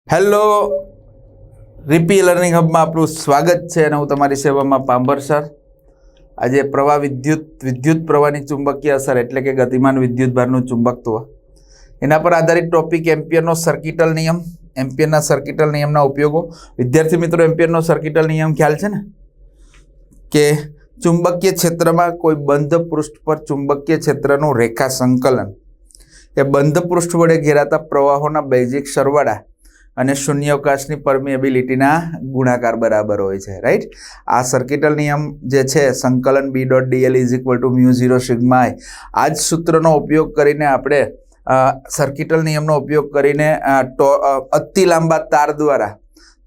Hello રીપી learning હબમાં આપણું સ્વાગત છે અને હું તમારી સેવામાં પાંભર સર. આજે પ્રવાહ વિદ્યુત પ્રવાહની ચુંબકીય અસર એટલે કે ગતિમાન વિદ્યુત ભારનું ચુંબકત્વ એના પર આધારિત ટોપિક એમ્પિયરનો સર્કિટલ નિયમ. એમ્પિયરના સર્કિટલ નિયમના ઉપયોગો. વિદ્યાર્થી મિત્રો, એમ્પિયરનો સર્કિટલ નિયમ ખ્યાલ છે ને કે ચુંબકીય ક્ષેત્રમાં કોઈ બંધ પૃષ્ઠ પર ચુંબકીય ક્ષેત્રનું રેખા સંકલન એ બંધ પૃષ્ઠ વડે ઘેરાતા પ્રવાહોના બેઝિક સરવાળા અને શૂન્યાવકાશની પરમિએબિલિટીના ગુણાકાર બરાબર હોય છે. રાઈટ. આ સર્કિટલ નિયમ જે છે સંકલન B.dl = μ0 સિગ્મા i. આ જ સૂત્રનો ઉપયોગ કરીને આપણે સર્કિટલ નિયમનો ઉપયોગ કરીને અતિ લાંબા તાર દ્વારા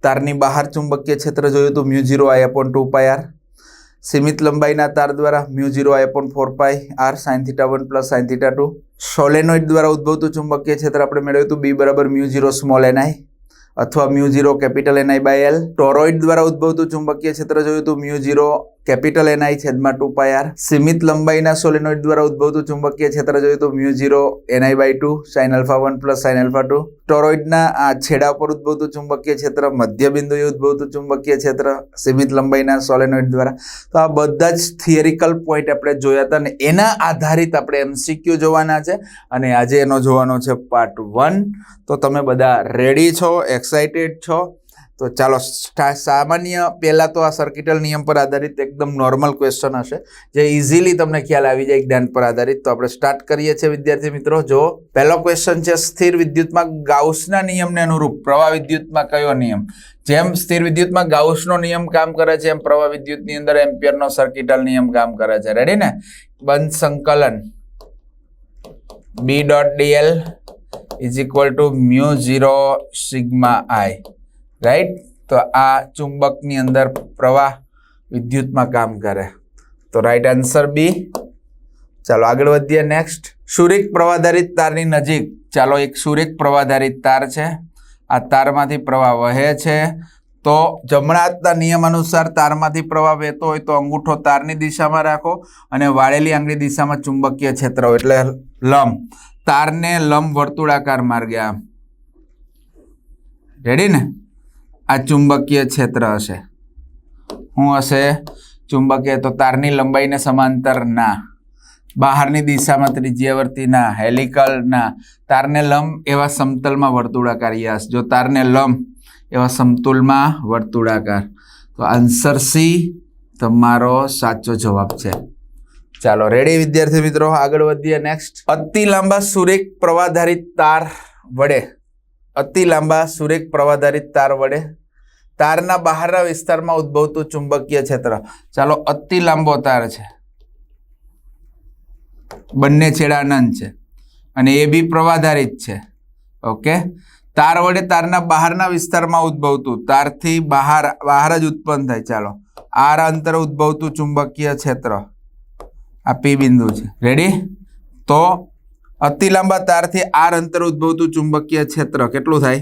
તારની બહાર ચુંબકીય ક્ષેત્ર જોયું હતું μ0 I/2πr. સીમિત લંબાઈના તાર દ્વારા μ0 I/4πr sin θ1 + sin θ2. સોલેનોઇડ દ્વારા ઉદ્ભવતું ચુંબકીય ક્ષેત્ર આપણે મેળવ્યું હતું B = μ0 સ્મોલ ni અથવા μ0 કેપિટલ Ni/L. ટોરોઇડ દ્વારા ઉદ્ભવતું ચુંબકીય ક્ષેત્ર જોયું હતું μ0 કેપિટલ Ni/2πr. સીમિત લંબાઈના સોલેનોઇડ દ્વારા ઉદ્ભવતું ચુંબકીય ક્ષેત્ર જોયું હતું μ0 Ni/2 sin α1 + sin α2. ટોરોઇડના આ છેડા પર ઉદ્ભવતું ચુંબકીય ક્ષેત્ર, મધ્ય બિંદુએ ઉદ્ભવતું ચુંબકીય ક્ષેત્ર સીમિત લંબાઈના સોલેનોઇડ દ્વારા. તો આ બધા જ થિયરિકલ પોઈન્ટ આપણે જોયા હતા અને એના આધારિત આપણે MCQ જોવાના છે અને આજે એનો જોવાનો છે પાર્ટ 1. તો તમે બધા રેડી છો, એક્સાઇટેડ છો? તો ચાલો સામાન્ય પહેલાં તો આ સર્કિટલ નિયમ પર આધારિત એકદમ નોર્મલ ક્વેશ્ચન હશે જે ઇઝીલી તમને ખ્યાલ આવી જાય જ્ઞાન પર આધારિત. તો આપણે સ્ટાર્ટ કરીએ છીએ વિદ્યાર્થી મિત્રો. જો પહેલો ક્વેશ્ચન છે, સ્થિર વિદ્યુતમાં ગાઉસના નિયમને અનુરૂપ પ્રવાહ વિદ્યુતમાં કયો નિયમ? જેમ સ્થિર વિદ્યુતમાં ગાઉસનો નિયમ કામ કરે છે એમ પ્રવાહ વિદ્યુતની અંદર એમ્પિયરનો સર્કિટલ નિયમ કામ કરે છે. રેડી ને? બંધ સંકલન B.dl = μ0 સિગ્મા i. રાઈટ. તો આ ચુંબકની અંદર પ્રવાહ વિદ્યુતમાં કામ કરે. તો રાઈટ આન્સર બી. ચાલો આગળ વધીએ. નેક્સ્ટ, સુરેખ પ્રવાધારિત તારની નજીક. ચાલો એક સુરેખ પ્રવાધારિત તાર છે. આ તારમાંથી પ્રવાહ વહે છે. તો જમણા હાથના નિયમ અનુસાર તારમાંથી પ્રવાહ વહેતો હોય તો અંગૂઠો તારની દિશામાં રાખો અને વાળેલી આંગળી દિશામાં ચુંબકીય ક્ષેત્ર હોય એટલે લંબ. તારને લંબ વર્તુળાકાર માર્ગે આમ. રેડી ને? આ ચુંબકીય ક્ષેત્ર હશે. શું હશે? ચુંબકીય. તો તારની લંબાઈને સમાંતર ના, બહારની દિશામાં ત્રિજ્યાવર્તી ના, હેલિકલ ના. તારને લંબ એવા સમતલમાં વર્તુળાકાર. યસ. જો તારને લંબ એવા સમતુલમાં વર્તુળાકાર. તો આન્સર સી તમારો સાચો જવાબ છે. ચાલો રેડી વિદ્યાર્થી મિત્રો, આગળ વધીએ. નેક્સ્ટ, અતિ લાંબા સુરેખ પ્રવાધારિત તાર વડે તારના બહારના વિસ્તારમાં ઉદ્ભવતું ચુંબકીય ક્ષેત્ર. ચાલો અતિ લાંબો તાર છે, બંને છેડા અનંત છે અને એ બી પ્રવાધારિત છે. ઓકે. તાર વડે તારના બહારના વિસ્તારમાં ઉદ્ભવતું, તારથી બહાર જ ઉત્પન્ન થાય. ચાલો આર અંતરે ઉદ્ભવતું ચુંબકીય ક્ષેત્ર આ પી બિંદુ છે. રેડી? તો અતિ લાંબા તારથી આર અંતરે ઉદ્ભવતું ચુંબકીય ક્ષેત્ર કેટલું થાય?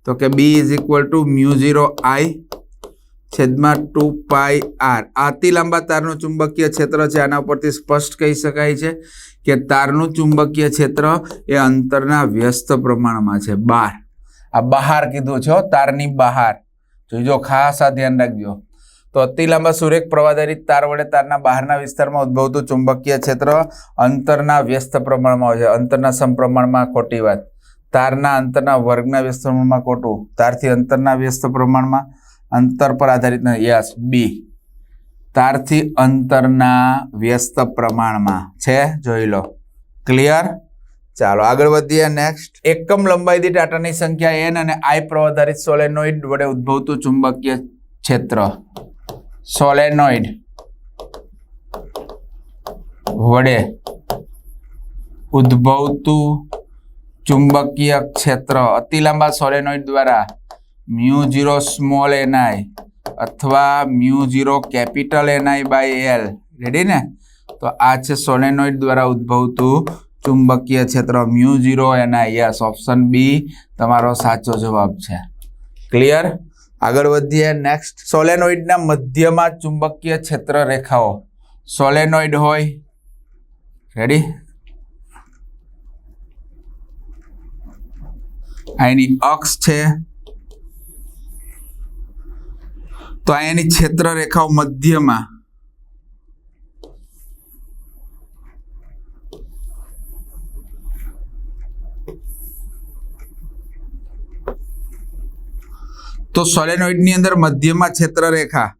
તો કે B = μ0 I/2πr. આ અતિ લાંબા તારનું ચુંબકીય ક્ષેત્ર છે. આના ઉપરથી સ્પષ્ટ કહી શકાય છે કે તારનું ચુંબકીય ક્ષેત્ર એ અંતરના વ્યસ્ત પ્રમાણમાં છે. આ બહાર કીધું છે, તારની બહાર. જોજો, ખાસ આ ધ્યાન રાખજો. તો અતિ લાંબા સુરેખ પ્રવાધારિત તાર વડે તારના બહારના વિસ્તારમાં ઉદ્ભવતું ચુંબકીય ક્ષેત્ર અંતરના વ્યસ્ત પ્રમાણમાં હોય છે. અંતરના સમપ્રમાણમાં ખોટી વાત. તારના અંતરના વર્ગના વ્યસ્ત પ્રમાણમાં ખોટું. તારથી અંતરના વ્યસ્ત પ્રમાણમાં, અંતર પર આધારિત નથી. યસ, બી. તારથી અંતરના વ્યસ્ત પ્રમાણમાં છે. જોઈ લો. ક્લિયર? ચાલો આગળ વધીએ. નેક્સ્ટ, એકમ લંબાઈ દીઠ આટાની સંખ્યા n અને I પ્રવાધારિત સોલેનોઇડ વડે ઉદ્ભવતું ચુંબકીય ક્ષેત્ર. સોલેનોઇડ વડે ઉદ્ભવતું ચુંબકીય ક્ષેત્ર અતિ લાંબા સોલેનોઇડ દ્વારા μ0 સ્મોલ ni અથવા μ0 કેપિટલ Ni/L. રેડી ને? તો આ છે સોલેનોઇડ દ્વારા ઉદ્ભવતું ચુંબકીય ક્ષેત્ર μ0 ni. યસ, ઓપ્શન બી તમારો સાચો જવાબ છે. ક્લિયર? આગળ વધીએ. નેક્સ્ટ, સોલેનોઇડના મધ્યમાં ચુંબકીય ક્ષેત્ર રેખાઓ. સોલેનોઇડ હોય. રેડી? આ એની અક્ષ છે તો અહીંયાની ક્ષેત્ર રેખાઓ મધ્યમાં તો સોલેનોઇડની અંદર મધ્યમાં ક્ષેત્ર રેખા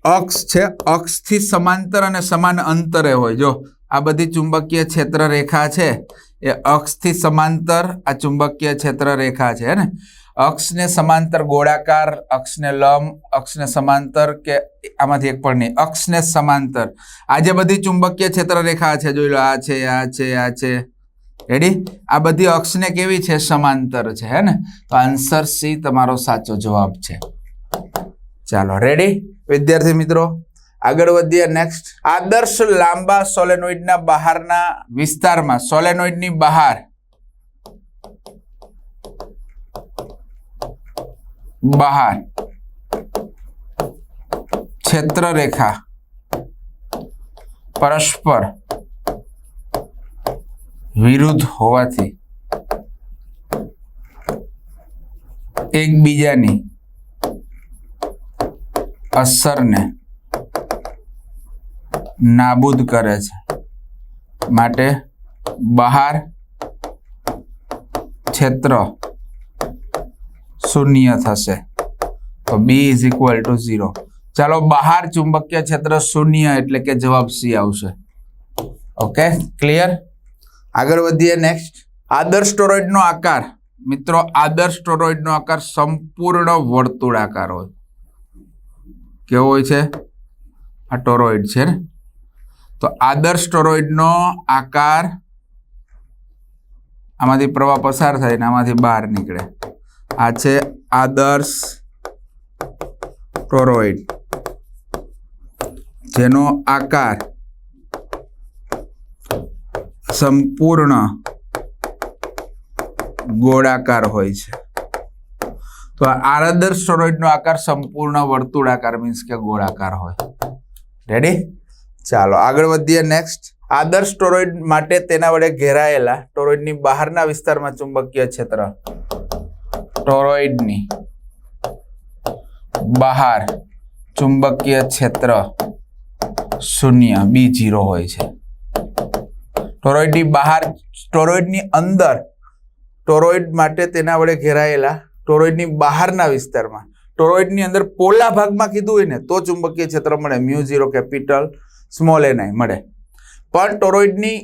અક્ષ છે, અક્ષથી સમાંતર અને સમાન અંતરે હોય. જો આ બધી ચુંબકીય ક્ષેત્ર રેખા છે એ અક્ષથી સમાંતર આ ચુંબકીય ક્ષેત્ર રેખા છે ને. અક્ષને સમાંતર ગોળાકાર, અક્ષને લંબ, અક્ષને સમાંતર કે આમાંથી એક પણ નહીં, અક્ષને સમાંતર આ જે બધી ચુંબકીય ક્ષેત્ર રેખા છે જોઈ લો, આ છે, આ છે, આ છે. રેડી? આ બધી અક્ષને કેવી છે? સમાંતર છે હે ને. તો આન્સર સી તમારો સાચો જવાબ છે. ચાલો રેડી વિદ્યાર્થી મિત્રો, આગળ વધીએ. નેક્સ્ટ, આદર્શ લાંબા સોલેનોઇડના બહારના વિસ્તારમાં, સોલેનોઇડની બહાર ક્ષેત્ર રેખા પરસ્પર વિરુદ્ધ હોવાથી એકબીજાની અસરને નાબૂદ કરે છે, માટે બહાર ક્ષેત્ર શૂન્ય થશે. તો B = 0. ચાલો, બહાર ચુંબકીય ક્ષેત્ર શૂન્ય એટલે કે જવાબ સી આવશે. Okay, clear? આગળ વધીએ. નેક્સ્ટ, આદર્શ ટોરોઇડનો આકાર. મિત્રો, આદર્શ ટોરોઇડનો આકાર સંપૂર્ણ વર્તુળાકાર હોય. કેવો હોય છે? આ ટોરોઇડ છે ને. તો આદર્શ ટોરોઇડનો આકાર, આમાંથી પ્રવાહ પસાર થાય ને આમાંથી બહાર નીકળે. આ છે આદર્શ ટોરોઇડ, જેનો આકાર સંપૂર્ણ ગોળાકાર હોય છે. તો આદર્શ ટોરોઇડનો આકાર સંપૂર્ણ વર્તુળાકાર મીન્સ કે ગોળાકાર હોય. રેડી? ચાલો આગળ વધીએ. નેક્સ્ટ, આદર્શ ટોરોઇડ માટે તેના વડે ઘેરાયેલા ટોરોઇડની બહારના વિસ્તારમાં ચુંબકીય ક્ષેત્ર, ટોરોઇડની બહાર ચુંબકીય ક્ષેત્ર શૂન્ય B0 હોય છે. ટોરોઇડની બહાર, ટોરોઇડની અંદર, ટોરોઇડ માટે તેના વડે ઘેરાયેલા ટોરોઇડની બહારના વિસ્તારમાં, ટોરોઇડની અંદર પોલા ભાગમાં કીધું હોય ને તો ચુંબકીય ક્ષેત્ર મળે, μ0 કેપિટલ સ્મોલ ni મળે. પણ ટોરોઇડની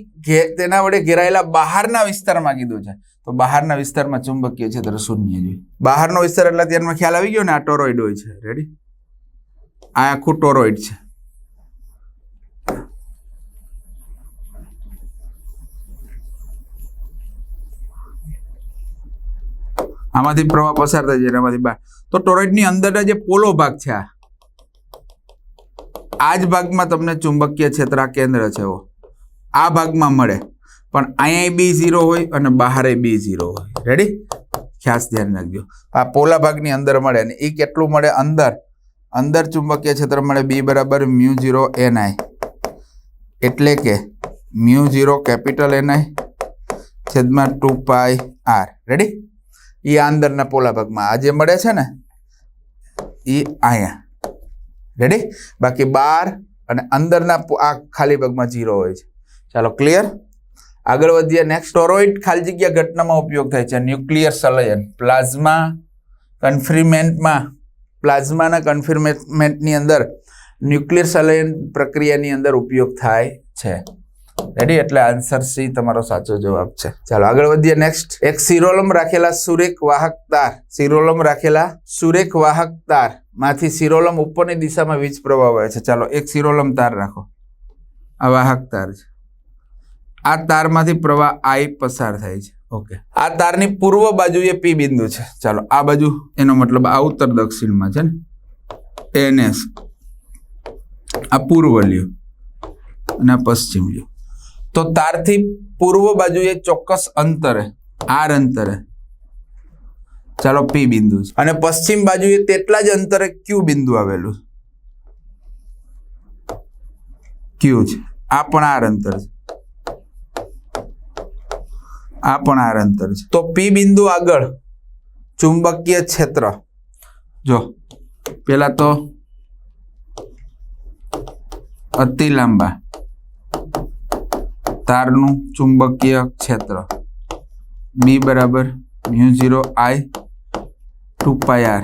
તેના વડે ઘેરાયેલા બહારના વિસ્તારમાં કીધું છે તો બહારના વિસ્તારમાં ચુંબકીય ક્ષેત્ર શૂન્ય જોઈએ. બહારનો વિસ્તાર એટલે ધ્યાનમાં ખ્યાલ આવી ગયો ને, આ ટોરોઇડ હોય છે. રેડી? આ આખું ટોરોઇડ છે. આમાંથી પ્રવાહ પસાર થાય છે એનામાંથી બહાર. તો ટોરોઇડની અંદરના જે પોલો ભાગ છે, આ જ ભાગમાં તમને ચુંબકીય ક્ષેત્ર કેન્દ્ર છે આ ભાગમાં મળે, પણ અહીંયા B0 હોય અને બહાર B0 હોય. રેડી? ખાસ ધ્યાન રાખજો. આ પોલા ભાગની અંદર મળે અને એ કેટલું મળે? અંદર ચુંબકીય ક્ષેત્ર મળે B = μ0 ni, એટલે કે μ0 કેપિટલ ni છેદમાં 2πr. રેડી? એ અંદરના પોલા ભાગમાં આ જે મળે છે ને એ અહીંયા. રેડી? બાકી બહાર અને અંદરના આ ખાલી ભાગમાં 0 હોય છે. ચાલો, ક્લિયર? આગળ વધીએ. નેક્સ્ટ, ટોરોઇડ ખાલી જગ્યા ઘટનામાં ઉપયોગ થાય છે. ન્યુક્લિયર સંલયન, પ્લાઝમા કન્ફિનમેન્ટમાં, પ્લાઝમાના કન્ફિનમેન્ટની અંદર ન્યુક્લિયર સંલયન પ્રક્રિયાની અંદર ઉપયોગ થાય છે. રેડી? એટલે આન્સર સી તમારો સાચો જવાબ છે. ચાલો આગળ વધીએ. નેક્સ્ટ, એક શિરોલંબ રાખેલા સુરેખ વાહક તાર, શિરોલંબ રાખેલા સુરેખ વાહક તાર માંથી શિરોલંબ ઉપરની દિશામાં વીજ પ્રવાહ વહે છે. ચાલો, એક શિરોલંબ તાર રાખો, આ વાહક તાર છે. આ તારમાંથી પ્રવાહ I પસાર થાય છે. ઓકે, આ તારની પૂર્વ બાજુએ P બિંદુ છે. ચાલો, આ બાજુ એનો મતલબ આ ઉત્તર દક્ષિણમાં છે ને, NS, આ પૂર્વ લ્યો અને આ પશ્ચિમ લ્યો. તો તારથી પૂર્વ બાજુએ ચોક્કસ અંતરે, R અંતરે ચાલો P બિંદુ છે, અને પશ્ચિમ બાજુએ તેટલા જ અંતરે Q બિંદુ આવેલું, Q છે. આ પણ R અંતર છે, આ પણ R અંતર છે. તો P બિંદુ આગળ ચુંબકીય ક્ષેત્ર, જો પેલા તો અતિ લાંબા તારનું ચુંબકીય ક્ષેત્ર B બરાબર μ0I 2πr,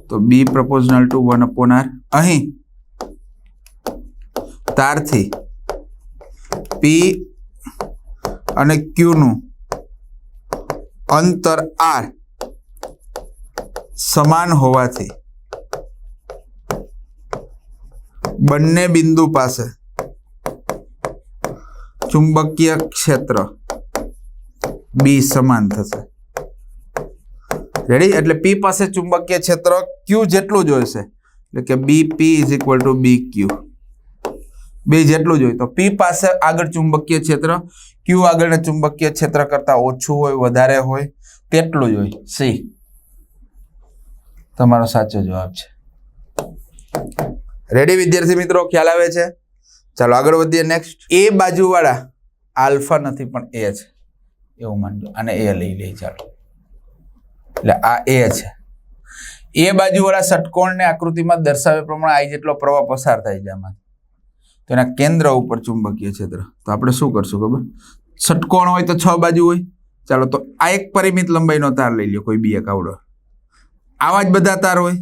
તો B proportional to 1/r. અહીં તારથી P અને Q નું અંતર R સમાન હોવાથી બંને બિંદુ પાસે ચુંબકીય ક્ષેત્ર B સમાન થશે. રેડી? એટલે P પાસે ચુંબકીય ક્ષેત્ર Q જેટલું જ હશે, એટલે કે BP = BQ, બે જેટલું જ હોય. તો P પાસે આગળ ચુંબકીય ક્ષેત્ર Q આગળના ચુંબકીય ક્ષેત્ર કરતા ઓછું હોય, વધારે હોય, તેટલું જ હોય. C તમારો સાચો જવાબ છે. રેડી વિદ્યાર્થી મિત્રો? ખ્યાલ આવે છે? ચાલો આગળ વધીએ. નેક્સ્ટ, એ બાજુવાળા આલ્ફા નથી પણ એ છે એવું માનજો, અને એ લઈ લઈએ. ચાલો, એટલે આ એ છે. એ બાજુવાળા ષટકોણને આકૃતિમાં દર્શાવ્યા પ્રમાણે I જેટલો પ્રવાહ પસાર થાય છે આમાં, તો એના કેન્દ્ર ઉપર ચુંબકીય ક્ષેત્ર. તો આપણે શું કરશું ખબર? ષટકોણ હોય તો 6 બાજુ હોય. ચાલો, તો આ એક પરિમિત લંબાઈનો તાર લઈ લ્યો, કોઈ બી એક આવડો. આવા જ બધા તાર હોય.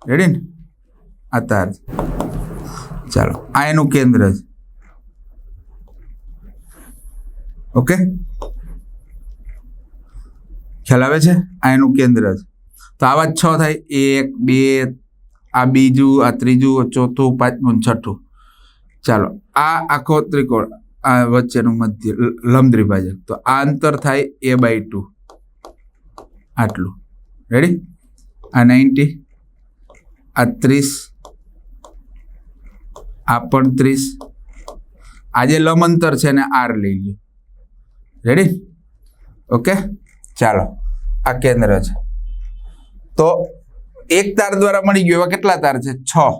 રેડી ને? આ તાર. ચાલો, આ એનું કેન્દ્ર છે. ઓકે, ખ્યાલ આવે છે? આ એનું કેન્દ્ર છે. તો આવા જ 6 થાય. 1 2, આ બીજું, આ ત્રીજું, ચોથું, પાંચમું, છઠ્ઠું. ચાલો, આ આખો ત્રિકોણ, આ વચ્ચેનું મધ્ય લંબ દ્વિભાજક, તો આ અંતર થાય a/2 આટલું. રેડી? આ 90, આ 30, આ પણ 30. આ જે લંબ અંતર છે ને R લઈ લ્યો. રેડી? ઓકે, ચાલો, આ કેન્દ્ર છે. તો એક તાર દ્વારા મળી ગયું. એવા કેટલા તાર છે? 6.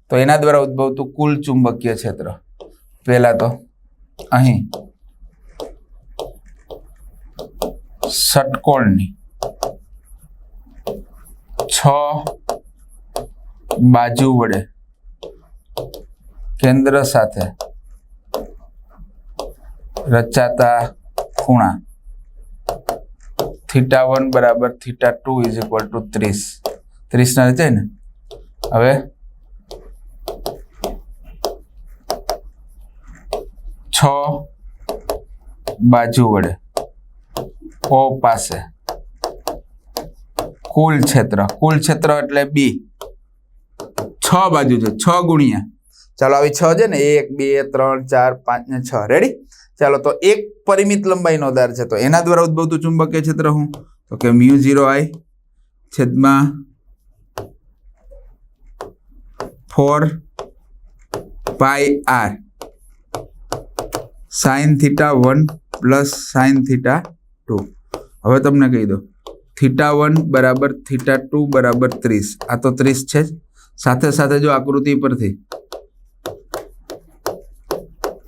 તો એના દ્વારા ઉદ્ભવતું કુલ ચુંબકીય ક્ષેત્ર, પહેલા તો અહીં ષટકોણની 6 બાજુ વડે કેન્દ્ર સાથે રચાતા ખૂણા θ1 બરાબર θ2 = 30. 30 ના રચાય ને? હવે 6 બાજુ વડે O પાસે કુલ ક્ષેત્ર એટલે B. 6 બાજુ છે, 6 ગુણ્યા, ચાલો આવી 6 છે ને, 1 2 3 4 5 ને 6. રેડી? ચાલો, તો એક પરિમિત લંબાઈનો તાર છે, તો એના દ્વારા ઉદ્ભવતું ચુંબકીય ક્ષેત્ર શું? તો કે μ0I છેદમાં 4πr sin θ1 પ્લસ sin θ2. હવે તમને કહી દો, θ1 બરાબર θ2 બરાબર 30. આ તો 30 છે જ. સાથે સાથે જો આકૃતિ પરથી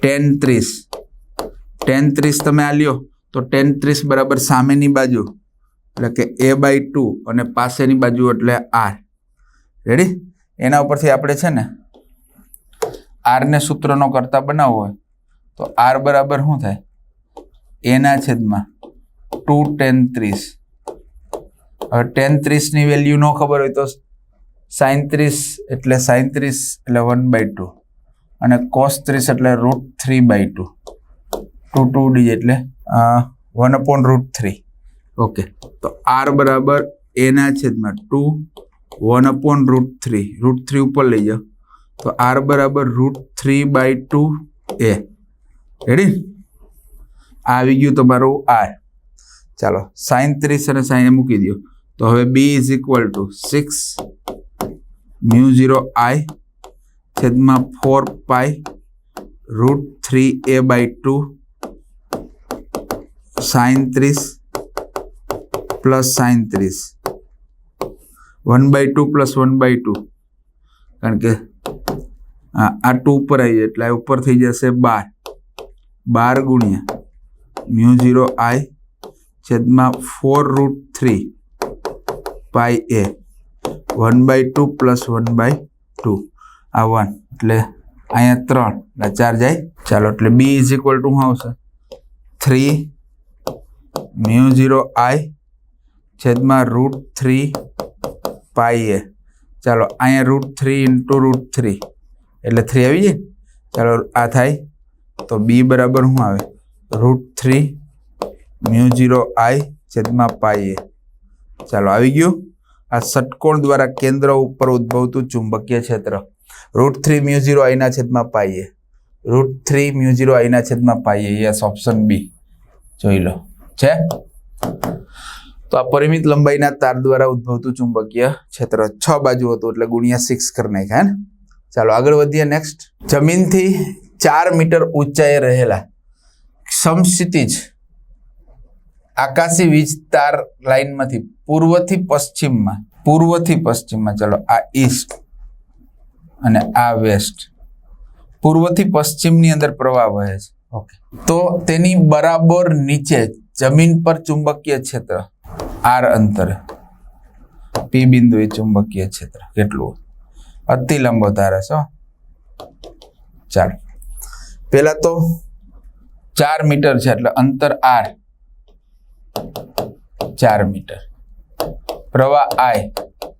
tan 30 તમે આ લ્યો, તો tan 30 બરાબર સામેની બાજુ એટલે કે a/2 અને પાસેની બાજુ એટલે R. રેડી? એના ઉપરથી આપણે છે ને R ને સૂત્રનો કરતા બનાવવો હોય તો R બરાબર શું થાય? a ના છેદમાં 2 tan 30. હવે tan 30 ની વેલ્યુ ન ખબર હોય તો sin 30 એટલે 1/2 અને cos 30 એટલે √3/2. 2 ડી એટલે 1/√3. ઓકે, તો R બરાબર a ના છેદમાં 2 1/√3. √3 ઉપર લઈ જાઓ, તો R બરાબર √3/2 a. રેડી? આવી ગયું તમારું R. ચાલો, sin 30 અને sin મૂકી દો, તો હવે B = 6 μ0I છેદમાં 4π√3a/2 sin 30 plus sin 30 1/2 plus 1/2, કારણ કે આ 2 ઉપર આવી જાય એટલે ઉપર થઈ જશે 12 ગુણ્યા μ0I છેદમાં 4√3πa 1/2 પ્લસ 1/2. આ 1 એટલે અહીંયા 3 એટલે 4 જાય. ચાલો એટલે B ઇઝ ઇક્વલ ટુ શું આવશે 3 μ0 I છેદમાં √3 પાઈ એ. ચાલો અહીંયા √3 ઇન્ટુ √3 એટલે 3 આવી જાય. ચાલો આ થાય તો B બરાબર શું આવે √3 μ0 I છેદમાં પાઈ એ. ચાલો આવી ગયું. આ ષટકોણ દ્વારા કેન્દ્ર ઉપર ઉદ્ભવતું ચુંબકીય ક્ષેત્ર √3 μ0 I ના છેદમાં પાઈ એ. √3 μ0 I ના છેદમાં પાઈ એ. યસ ઓપ્શન B જોઈ લો છે. તો આ પરિમિત લંબાઈના તાર દ્વારા ઉદ્ભવતું ચુંબકીય ક્ષેત્ર 6 બાજુ હતું એટલે ગુણ્યા 6 કરી નાખ્યા ને. ચાલો આગળ વધીએ. નેક્સ્ટ, જમીનથી 4 મીટર ઊંચાઈએ રહેલા સમક્ષિતિજ આકાશી વીજ તાર લાઈનમાંથી પૂર્વથી પશ્ચિમમાં ચાલો આ ઈસ્ટ અને આ વેસ્ટ, પૂર્વથી પશ્ચિમની અંદર પ્રવાહ વહે છે. ઓકે, તો તેની બરાબર નીચે જમીન પર ચુંબકીય ક્ષેત્ર R અંતરે P બિંદુ એ ચુંબકીય ક્ષેત્ર કેટલું અતિ લાંબો તાર હશે. ચાલો પેલા તો 4 મીટર છે એટલે અંતર R 4 મીટર, પ્રવાહ I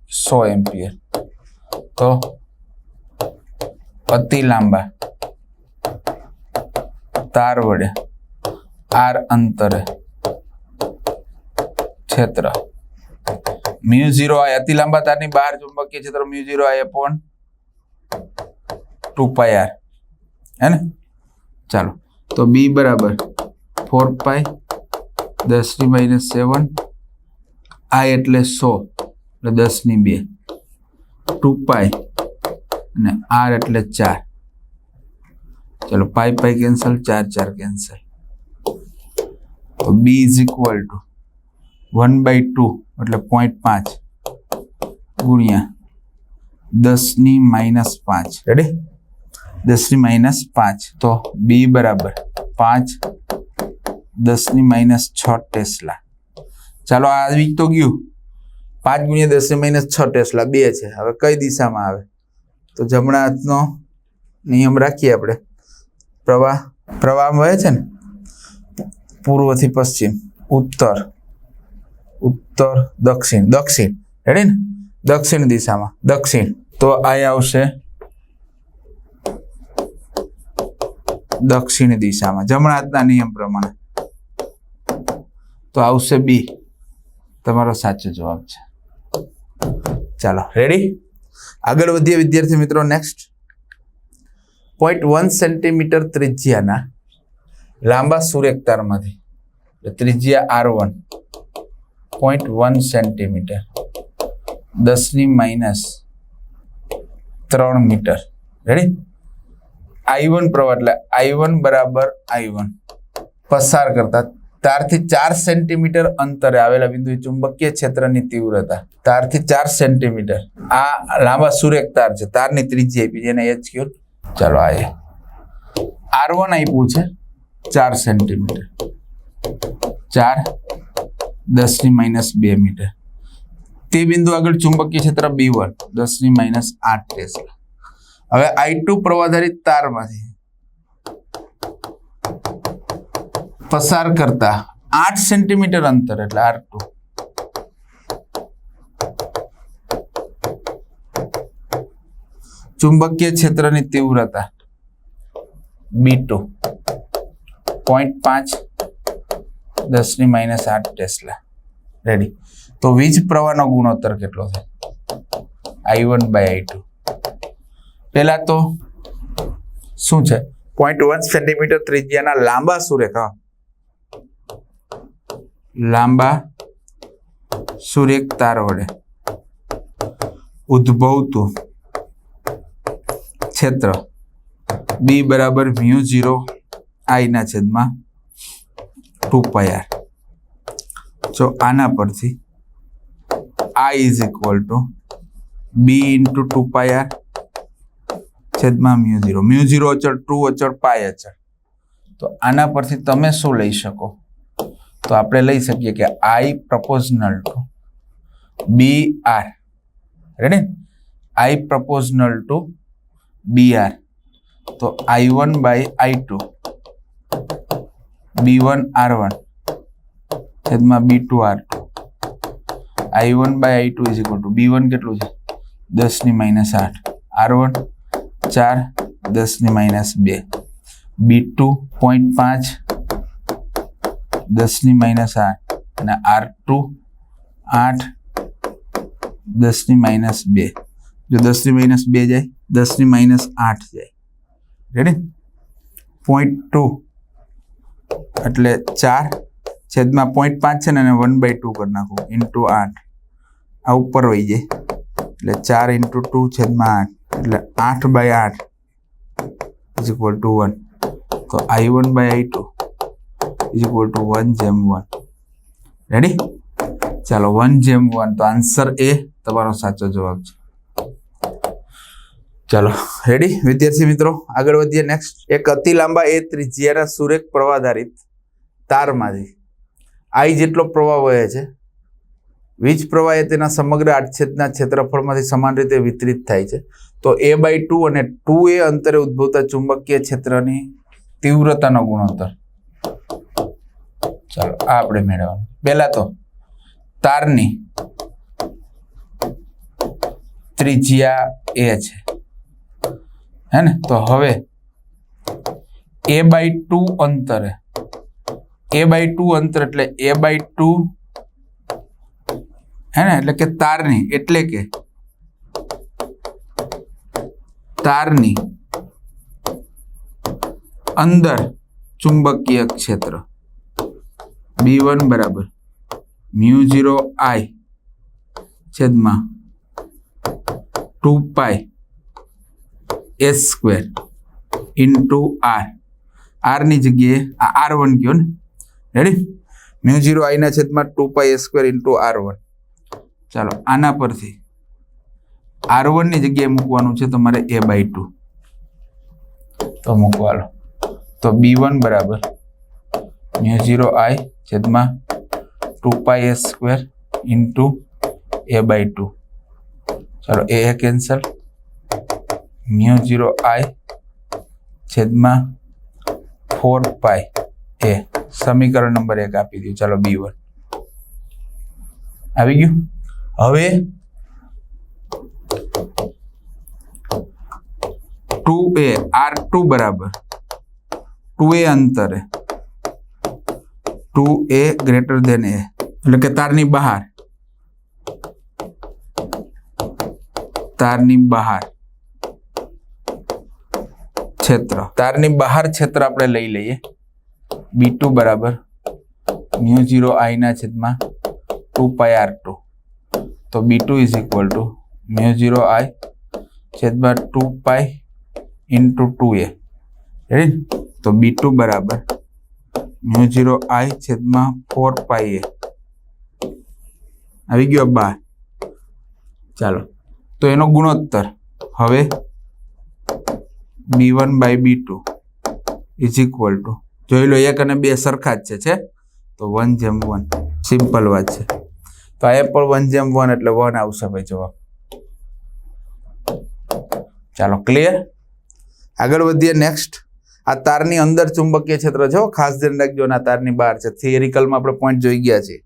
100 એમ્પિયર. તો અતિ લાંબા તાર વડે R અંતરે ક્ષેત્ર μ0 I અતિ લાંબા તારની બહાર ચુંબકીય ક્ષેત્ર μ0 I upon 2πr હે ને. ચાલો તો B બરાબર 4π 10⁻⁷ I એટલે 100 એટલે 10⁻², 2π અને R એટલે 4. ચલો પાઈ કેન્સલ, 4 કેન્સલ. તો B ઇઝ ઇક્વલ ટુ 1/2 એટલે 0.5 ગુણ્યા 10⁻⁵. રેડી? 10⁻⁵. તો B બરાબર 5 10⁻⁶ ટેસ્લા. ચાલો આ આવી તો ગયું. 5 ગુણ્યા 10⁻⁶ ટેસ્લા 2 છે. હવે કઈ દિશામાં આવે તો જમણા હાથનો નિયમ રાખીએ આપણે. પ્રવાહ વહે છે ને પૂર્વથી પશ્ચિમ, ઉત્તર દક્ષિણ. રેડી ને? દક્ષિણ દિશામાં દક્ષિણ. તો આ આવશે દક્ષિણ દિશામાં જમણા હાથના નિયમ પ્રમાણે. તો આવશે B તમારો સાચો જવાબ છે. ચાલો રેડી? આગળ વધીએ વિદ્યાર્થી મિત્રો. નેક્સ્ટ, 0.1 સેન્ટીમીટર ત્રિજ્યાના લાંબા સૂર્યક તારમાંથી ત્રિજ્યા R1 0.1 centimetre 10⁻³ metre. Ready? I1 પ્રવાહ એટલે I1 બરાબર I1 પસાર કરતા તારથી 4 સેન્ટીમીટર અંતરે આવેલા બિંદુએ ચુંબકીય ક્ષેત્રની તીવ્રતા તારથી 4 સેન્ટીમીટર. આ લાંબા સૂર્યક તાર છે, તારની ત્રિજ્યા આપી જેને H કયો. ચાલો આ R1 આપ્યું છે 4 સેન્ટીમીટર, 4 10⁻² મીટર. તે બિંદુ આગળ ચુંબકીય ક્ષેત્ર B1 10⁻8 ટેસ્લા. હવે I2 પ્રવાહધારિત તારમાંથી પસાર કરતા 8 સેન્ટીમીટર અંતર એટલે R2 ચુંબકીય ક્ષેત્રની તીવ્રતા B2 0.5 10⁻8 ટેસ્લા. રેડી? તો વીજ પ્રવાહનો ગુણોત્તર કેટલો થાય I1/I2. પહેલા તો શું છે 0.1 સેન્ટીમીટર ત્રિજ્યાના લાંબા સૂર્યક તાર વડે ઉદ્ભવતું ક્ષેત્ર B બરાબર μ0 I ના છેદમાં 2πr. જો આના પરથી I is equal to B into 2πr છેદમાં μ0. μ0 અચળ, 2 અચળ, પાય અચળ. તો આના પરથી તમે શું લઈ શકો? તો આપણે લઈ શકીએ કે I proportional to BR. Ready? I proportional to BR, તો I1 by I2 B1 R1 છેદમાં B2 R2 I1 by I2 is equal to B1 કેટલું છે 10⁻8 R1 4 10⁻2 B2 0.5 10⁻8 અને R2 8 10⁻2 જો 10⁻2 જાય 10⁻8 જાય રેડી 0.2 એટલે 4 છેદમાં 0.5 છે ને 1/2 કરી નાખું ઇન્ટુ 8 આ ઉપર વહી જાય એટલે 4 × 2 છેદમાં 8 એટલે 8/8 ઇઝ ઇક્વલ ટુ 1 તો I1 by I2 is equal to 1:1 ready ચાલો 1:1 તો આન્સર એ તમારો સાચો જવાબ છે ચાલો રેડી વિદ્યાર્થી મિત્રો આગળ વધીએ નેક્સ્ટ એક અતિ લાંબા એ ત્રિજ્યાના સુરેખ પ્રવાહધારિત તારમાંથી I જેટલો પ્રવાહ વહે છે વીજ પ્રવાહ એ તેના સમગ્ર આડછેદના ક્ષેત્રફળમાંથી સમાન રીતે વિતરિત થાય છે તો A/2 અને 2a અંતરે ઉદ્ભવતા ચુંબકીય ક્ષેત્રની તીવ્રતાનો ગુણોત્તર ચાલો આ આપણે મેળવવાનું પહેલા તો તારની ત્રિજ્યા a છે હે ને તો હવે A/2 અંતરે A/2 અંતર એટલે A/2 હે ને એટલે કે તારની અંદર ચુંબકીય ક્ષેત્ર B1 બરાબર μ0I છેદમાં 2π S² ઇન્ટુ R ની જગ્યાએ આ R1 કયો ને રેડી μ0I ના છેદમાં 2π S² ઇન્ટુ R1 ચાલો આના પરથી R1 ની જગ્યાએ મૂકવાનું છે તમારે A/2 તો મૂકવાનો તો B1 બરાબર μ0I છેદમાં 2π S² ઇન્ટુ A/2 ચાલો એ કેન્સલ μ0I છેદમાં 4π A સમીકરણ નંબર 1 આપી દઉં ચાલો B1 આવી ગયું હવે 2a R2 બરાબર 2a અંતરે 2a ગ્રેટર ધેન a એટલે કે તારની બહાર ક્ષેત્ર તારની બહાર ક્ષેત્ર આપણે લઈ લઈએ B2 બરાબર μ0I ના છેદમાં 2π R2 તો B2 is equal to μ0I છેદમાં 2π ઇન્ટુ 2a રેડી તો B2 બરાબર μ0I છેદમાં 4π A આવી ગયો બાર ચાલો તો એનો ગુણોત્તર હવે B1 by B2 is equal to જોઈ લો 1 અને 2 સરખા જ છે તો 1:1 સિમ્પલ વાત છે તો આ પણ 1:1 એટલે 1 આવશે ભાઈ જવાબ ચાલો ક્લિયર આગળ વધીએ નેક્સ્ટ આ તારની અંદર ચુંબકીય ક્ષેત્ર છે ખાસ ધ્યાન રાખજો આ તારની બહાર છે થિયરિકલમાં આપણે પોઈન્ટ જોઈ ગયા છે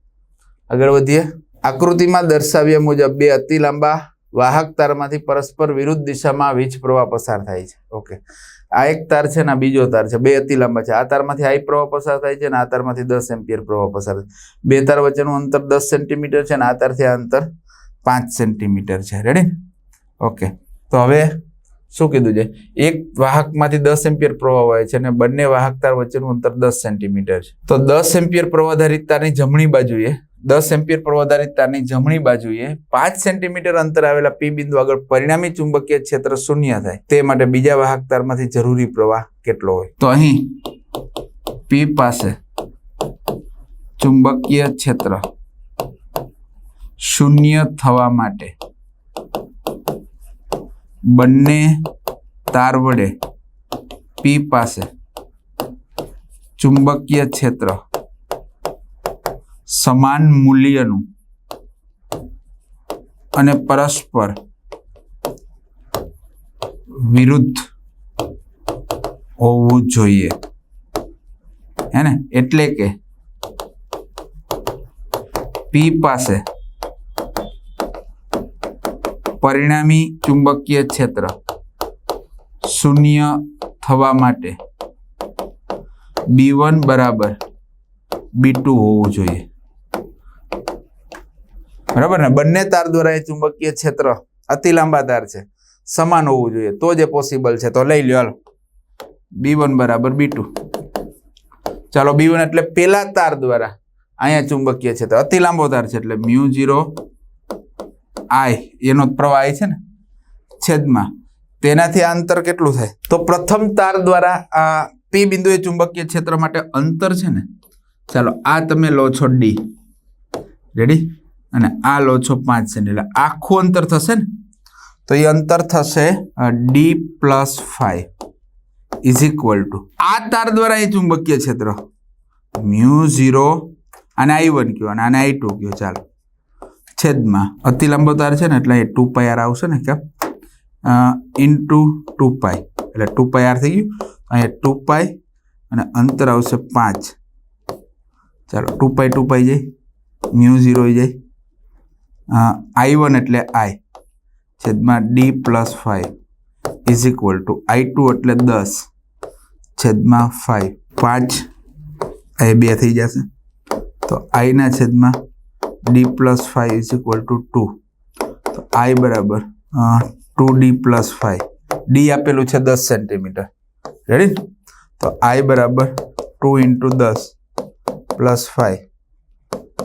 આગળ વધીએ આકૃતિમાં દર્શાવ્યા મુજબ બે અતિ લાંબા વાહક તારમાંથી પરસ્પર વિરુદ્ધ દિશામાં વીજ પ્રવાહ પસાર થાય છે ઓકે આ એક તાર છે ને બીજો તાર છે બે અતિ લાંબા છે આ તારમાંથી I પ્રવાહ પસાર થાય છે અને આ તારમાંથી 10 એમ્પિયર પ્રવાહ પસાર થાય બે તાર વચ્ચેનું અંતર 10 સેન્ટીમીટર છે અને આ તારથી આ અંતર 5 સેન્ટીમીટર છે રેડી ઓકે તો હવે શું કીધું છે એક વાહકમાંથી 10 એમ્પિયર પ્રવાહ વહે છે અને બંને વાહક તાર વચ્ચેનું અંતર 10 સેન્ટીમીટર છે તો 10 એમ્પિયર પ્રવાહધારિત તારની જમણી બાજુએ 10 એમ્પિયર પ્રવાહધારિત તારની જમણી બાજુએ 5 સેન્ટીમીટર અંતર આવેલા P બિંદુ આગળ પરિણામી ચુંબકીય ક્ષેત્ર શૂન્ય થાય તે માટે બીજા વાહક તારમાંથી જરૂરી પ્રવાહ કેટલો હોય તો અહીં P પાસે ચુંબકીય ક્ષેત્ર શૂન્ય થવા માટે બંને તાર વડે P પાસે ચુંબકીય ક્ષેત્ર સમાન મૂલ્યનું અને પરસ્પર વિરુદ્ધ હોવું જોઈએ, હે ને? એટલે કે P પાસે પરિણામી ચુંબકીય ક્ષેત્ર શૂન્ય થવા માટે B1 બરાબર B2 હોવું જોઈએ, બરાબર ને? બંને તાર દ્વારા એ ચુંબકીય ક્ષેત્ર અતિ લાંબા તાર છે, સમાન હોવું જોઈએ, તો જ પોસિબલ છે. તો લઈ લ્યો, હાલો B1 બરાબર B2. ચાલો B1 એટલે પેલા તાર દ્વારા અહીંયા ચુંબકીય ક્ષેત્ર અતિ લાંબો તાર છે એટલે μ0 I એનો પ્રવાહ છે ને છેદમાં તેનાથી આ અંતર કેટલું થાય? તો પ્રથમ તાર દ્વારા આ P બિંદુએ ચુંબકીય ક્ષેત્ર માટે અંતર છે ને, ચાલો આ તમે લો છો D, રેડી, અને આ લો છો 5 સેમી, એટલે આખું અંતર થશે ને, તો એ અંતર થશે D + 5 ઇઝ ઇક્વલ ટુ આ તાર દ્વારા એ ચુંબકીય ક્ષેત્ર μ0 અને I1 કયો અને આને I2 કયો, ચાલો છેદમાં અતિ લાંબો તાર છે ને એટલે એ 2πr આવશે ને, કેમ ઇન્ટુ 2π એટલે 2πr થઈ ગયું, અહીંયા 2π અને અંતર આવશે 5, ચાલો 2π જાય, μ0 જાય, I1 એટલે I છેદમાં D + 5 is equal to I2 એટલે 10 છેદમાં 5, 5 એ 2 થઈ જશે, તો I ના છેદમાં D + 5 ઇઝ ઇક્વલ ટુ 2, તો I બરાબર 2D + 5, D આપેલું છે 10 સેન્ટીમીટર, રેડી? તો I બરાબર 2 × 10 + 5,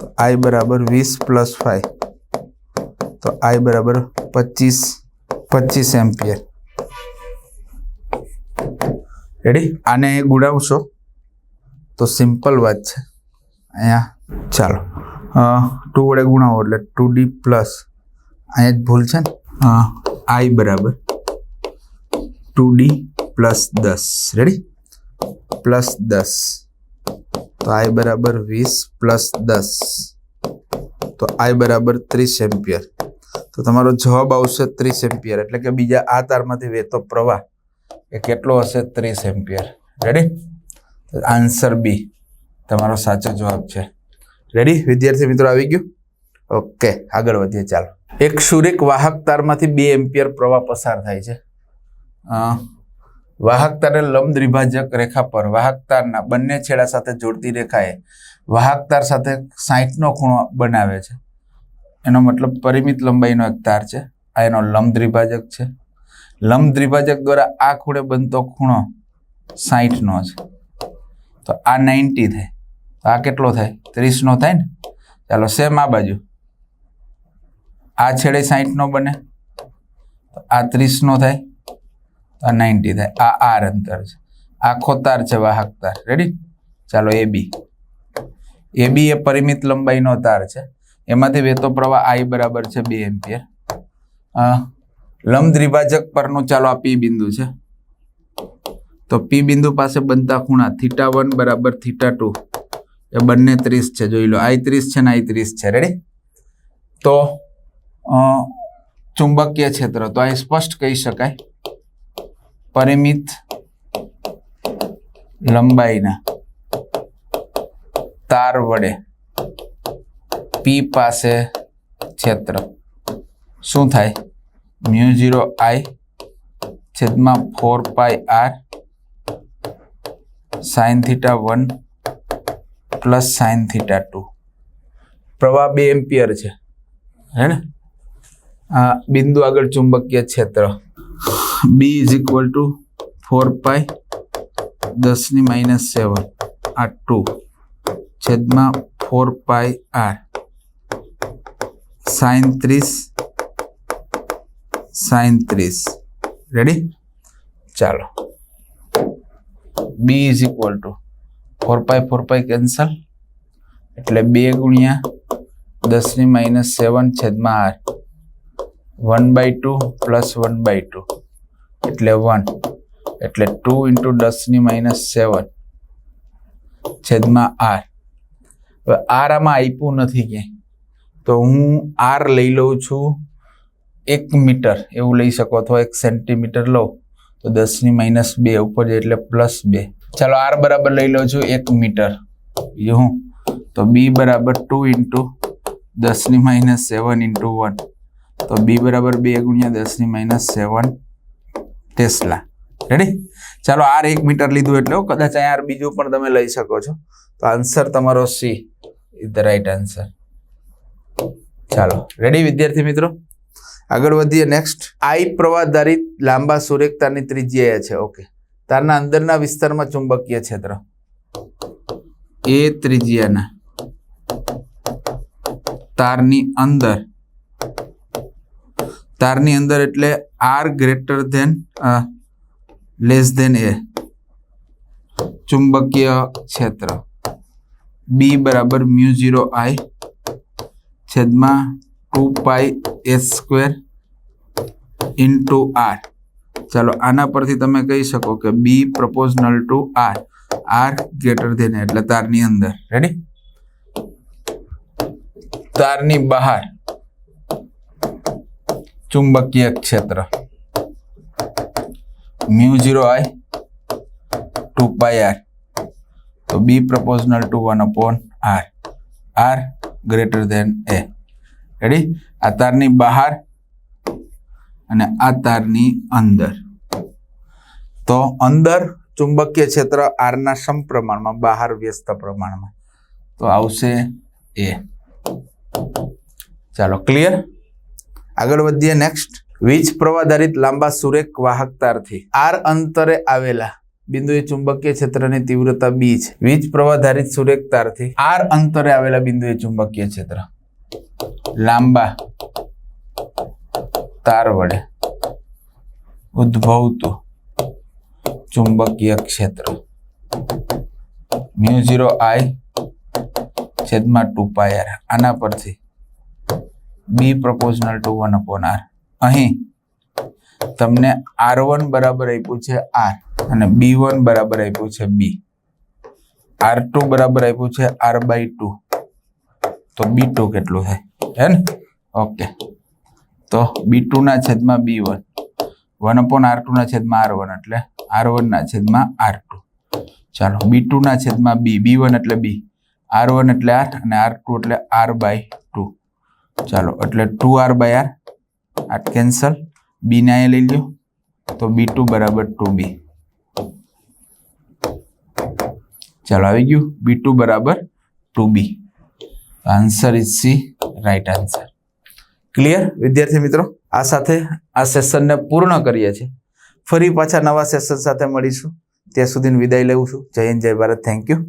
તો I બરાબર 20 + 5, તો I બરાબર 25 એમ્પિયર, રેડી? આને ગુણાવશો તો સિમ્પલ વાત છે, અહીંયા ચાલો 2 વડે ગુણાવો એટલે 2D પ્લસ, અહીંયા જ ભૂલ છે ને, I બરાબર 2D + 10, રેડી? +10, તો I બરાબર 20 + 10, તો I બરાબર 30 એમ્પિયર. તો તમારો જવાબ આવશે 30 એમ્પિયર, એટલે કે બીજા આ તારમાંથી વહેતો પ્રવાહ એ કેટલો હશે? 30 એમ્પિયર, રેડી? આન્સર B તમારો સાચો જવાબ છે, રેડી? વિદ્યાર્થી મિત્રો આવી ગયું? ઓકે, આગળ વધીએ. ચાલો, એક સુરેખ વાહક તારમાંથી 2 એમ્પિયર પ્રવાહ પસાર થાય છે. વાહક તારને લંબ દ્વિભાજક રેખા પર વાહક તારના બંને છેડા સાથે જોડતી રેખાએ વાહક તાર સાથે 60નો ખૂણો બનાવે છે. એનો મતલબ પરિમિત લંબાઈનો એક તાર છે, આ એનો લંબ દ્વિભાજક છે. લંબ દ્વિભાજક દ્વારા આ ખૂણે બનતો ખૂણો 60નો છે, તો આ 90 થાય, તો આ કેટલો થાય? 30નો થાય ને. ચાલો સેમ આ બાજુ, આ છેડે 60નો બને, તો આ 30નો થાય, તો આ 90 થાય. આ R અંતર છે, આખો તાર છે વાહક તાર, રેડી? ચાલો AB એ પરિમિત લંબાઈનો તાર છે, એમાંથી વહેતો પ્રવાહ I બરાબર છે 2 એમ્પિયર. લંબ દ્વિભાજક પરનું ચાલો આ P બિંદુ છે, તો P બિંદુ પાસે બનતા ખૂણા θ1 બરાબર θ2 એ બંને 30 છે, જોઈ લો, I 30 છે ને I 30 છે, રેડી? તો ચુંબકીય ક્ષેત્ર તો આ સ્પષ્ટ કહી શકાય પરિમિત લંબાઈના તાર વડે P પાસે ક્ષેત્ર શું થાય? μ0 I છેદમાં 4πr sin θ1 + sin θ2. પ્રવાહ 2 એમ્પિયર છે, હે ને? આ બિંદુ આગળ ચુંબકીય ક્ષેત્ર B = 4π 10 - 7 આ 2 છેદમાં 4πr sin 30, રેડી? ચાલો B = 4π કેન્સલ, એટલે 2 × 10 - 7 છેદમાં r 1/2 + 1/2 એટલે 1, એટલે 2 × 10 - 7 છેદમાં r. હવે r આમાં આપ્યું નથી ક્યાંય, તો હું r લઈ લઉં છું 1 મીટર એવું લઈ શકો, અથવા 1 સેન્ટીમીટર લો તો 10⁻2 ઉપર જાય એટલે +2. ચાલો r બરાબર લઈ લો છું 1 મીટર. બીજું હું તો b બરાબર 2 × 10⁻7 × 1, તો b બરાબર 2 × 10⁻7 ટેસ્લા. રેડી? ચાલો r 1 મીટર લીધું એટલે કદાચ અહીંયા r બીજું પણ તમે લઈ શકો છો. તો આન્સર તમારો C is the right answer. ચાલો રેડી વિદ્યાર્થી મિત્રો, આગળ વધીએ. નેક્સ્ટ, I પ્રવાહધારિત લાંબા સુરેખતારની ત્રિજ્યા છે. ઓકે, તારના અંદરના વિસ્તારમાં ચુંબકીય ક્ષેત્ર એ ત્રિજ્યાના તારની અંદર એટલે r greater than less than a ચુંબકીય ક્ષેત્ર B બરાબર μ0I છેદમાં 2πs² × r. ચાલો આના પરથી તમે કહી શકો કે B proportional to r, r greater than એટલે તારની અંદર. રેડી? તારની બહાર ચુંબકીય ક્ષેત્ર μ0I 2πr, તો B proportional to 1/r, r greater than a. Ready? આ તારની બહાર અને આ તારની અંદર. તો અંદર ચુંબકીય ક્ષેત્ર r ના સમપ્રમાણમાં, બહાર વ્યસ્ત પ્રમાણમાં, તો આવશે a. ચાલો ક્લિયર, આગળ વધીએ. નેક્સ્ટ, વીજ પ્રવાહધારિત લાંબા સુરેખ વાહક તારથી r અંતરે આવેલા બિંદુએ ચુંબકીય ક્ષેત્રની તીવ્રતા B છે. વીજ પ્રવાહધારિત સુરેખ તારથી r અંતરે આવેલા બિંદુએ ચુંબકીય ક્ષેત્ર લાંબા તાર વડે ઉદ્ભવતું ચુંબકીય ક્ષેત્ર μ0I છેદમાં 2πr. આના પરથી B proportional to 1/r. અહીં તમને R1 બરાબર આપ્યું છે R અને B1 બરાબર આપ્યું છે B. R2 બરાબર આપ્યું છે R/2, તો B2 કેટલું થાય? હે ને? ઓકે, તો B2 ના છેદમાં B1 1/R2 ના છેદમાં R1 એટલે R1 ના છેદમાં R2. ચાલો B2 ના છેદમાં B, B1 એટલે B, R1 એટલે R અને R2 એટલે R/2. ચાલો એટલે 2R/R, આ કેન્સલ, B ને અહીંયા લઈ લ્યો, તો B2 બરાબર 2B. ચાલો આવી ગયું, B2 બરાબર 2B. Answer is C, right answer. Clear વિદ્યાર્થી મિત્રો? આ સાથે આ સેશનને પૂર્ણ કરીએ છીએ. ફરી પાછા નવા સેશન સાથે મળીશું. ત્યાં સુધીની વિદાય લઉં છું. જય હિન્દ, જય ભારત. Thank you.